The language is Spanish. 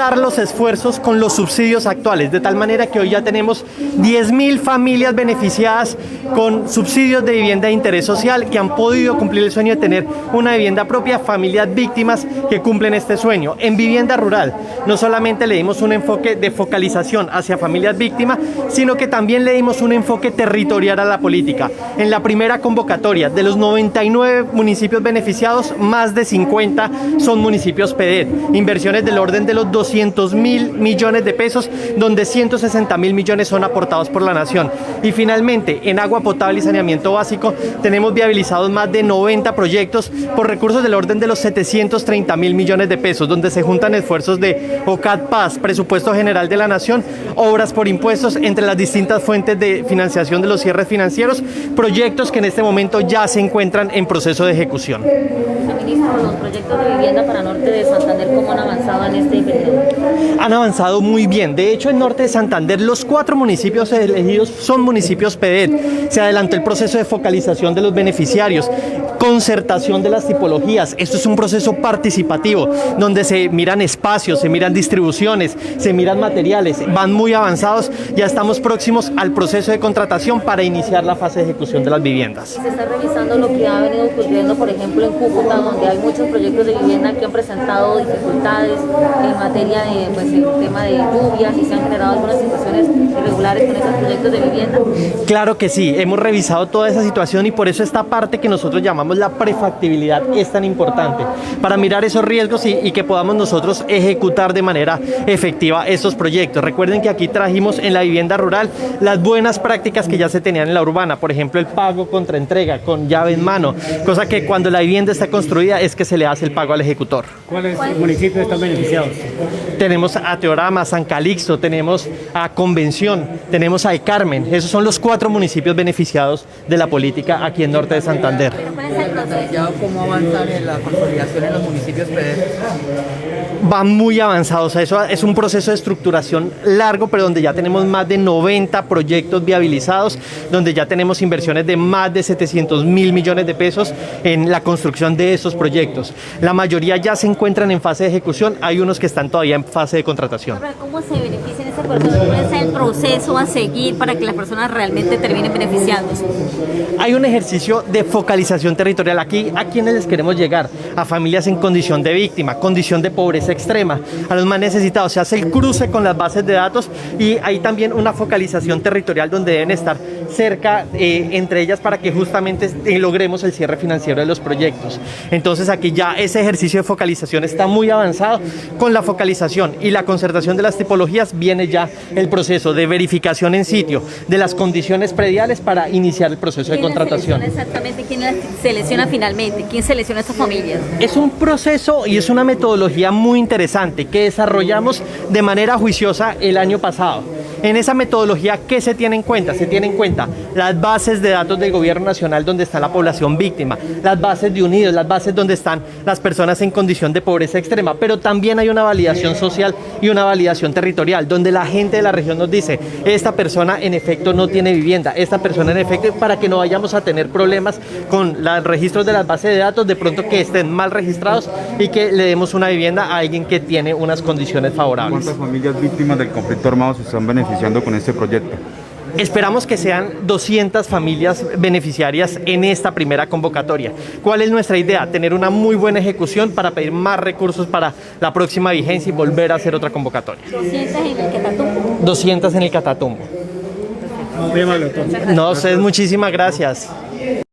aumentar los esfuerzos con los subsidios actuales, de tal manera que hoy ya tenemos 10.000 familias beneficiadas con subsidios de vivienda de interés social que han podido cumplir el sueño de tener una vivienda propia, familias víctimas que cumplen este sueño. En vivienda rural, no solamente le dimos un enfoque de focalización hacia familias víctimas, sino que también le dimos un enfoque territorial a la política. En la primera convocatoria, de los 99 municipios beneficiados, más de 50 son municipios PEDET, inversiones del orden de los 200.000 millones de pesos, donde 160.000 millones son aportados por la nación. Y finalmente, en agua potable y saneamiento básico, tenemos viabilizados más de 90 proyectos por recursos del orden de los 730.000 millones de pesos, donde se juntan esfuerzos de OCAD Paz, Presupuesto General de la Nación, obras por impuestos, entre las distintas fuentes de financiación de los cierres financieros, proyectos que en este momento ya se encuentran en proceso de ejecución. Ministro, los proyectos de vivienda para Norte de Santander, ¿cómo han avanzado en este periodo? Han avanzado muy bien. De hecho, en Norte de Santander, los 4 municipios elegidos son municipios PEDET. Se adelantó el proceso de focalización de los beneficiarios, concertación de las tipologías. Esto es un proceso participativo, donde se miran espacios, se miran distribuciones, se miran materiales. Van muy avanzados. Ya estamos próximos al proceso de contratación para iniciar la fase de ejecución de las viviendas. Se está revisando lo que ha venido ocurriendo, por ejemplo, en Cúcuta, donde hay muchos proyectos de vivienda que han presentado dificultades en materia de, pues, el tema de lluvias, y se han generado algunas situaciones irregulares con esos proyectos de vivienda. Claro que sí, hemos revisado toda esa situación y por eso esta parte que nosotros llamamos la prefactibilidad es tan importante, para mirar esos riesgos y que podamos nosotros ejecutar de manera efectiva estos proyectos. Recuerden que aquí trajimos en la vivienda rural las buenas prácticas que ya se tenían en la urbana, por ejemplo el pago contra entrega con llave en mano, cosa que cuando la vivienda está construida es que se le hace el pago al ejecutor. ¿Cuáles municipios están beneficiados? Tenemos a Teorama, San Calixto, tenemos a Convención, tenemos a El Carmen. Esos son los 4 municipios beneficiados de la política aquí en Norte de Santander. ¿Cómo avanzan en la consolidación en los municipios PEDET? Van muy avanzados, eso es un proceso de estructuración largo, pero donde ya tenemos más de 90 proyectos viabilizados, donde ya tenemos inversiones de más de 700.000 millones de pesos en la construcción de esos proyectos. La mayoría ya se encuentran en fase de ejecución, hay unos que están todavía en fase de contratación. ¿Cómo se benefician esas personas? ¿Cuál es el proceso a seguir para que las personas realmente terminen beneficiándose? Hay un ejercicio de focalización territorial aquí. ¿A quienes les queremos llegar? A familias en condición de víctima, condición de pobreza extrema, a los más necesitados. Se hace el cruce con las bases de datos y hay también una focalización territorial donde deben estar cerca entre ellas para que justamente logremos el cierre financiero de los proyectos. Entonces aquí ya ese ejercicio de focalización está muy avanzado. Con la focalización y la concertación de las tipologías viene ya el proceso de verificación en sitio de las condiciones prediales para iniciar el proceso de contratación. Exactamente, ¿quién las selecciona finalmente? ¿Quién selecciona a estas familias? Es un proceso y es una metodología muy interesante que desarrollamos de manera juiciosa el año pasado. En esa metodología, ¿qué se tiene en cuenta? Se tiene en cuenta las bases de datos del gobierno nacional donde está la población víctima, las bases de Unidos, las bases donde están las personas en condición de pobreza extrema, pero también hay una validación social y una validación territorial, donde la gente de la región nos dice, esta persona en efecto no tiene vivienda, esta persona en efecto, para que no vayamos a tener problemas con los registros de las bases de datos, de pronto que estén mal registrados y que le demos una vivienda a alguien que tiene unas condiciones favorables. ¿Cuántas familias víctimas del conflicto armado se están beneficiando con este proyecto? Esperamos que sean 200 familias beneficiarias en esta primera convocatoria. ¿Cuál es nuestra idea? Tener una muy buena ejecución para pedir más recursos para la próxima vigencia y volver a hacer otra convocatoria. 200 en el Catatumbo. 200 en el Catatumbo. Muy amable, doctor. No sé, muchísimas gracias.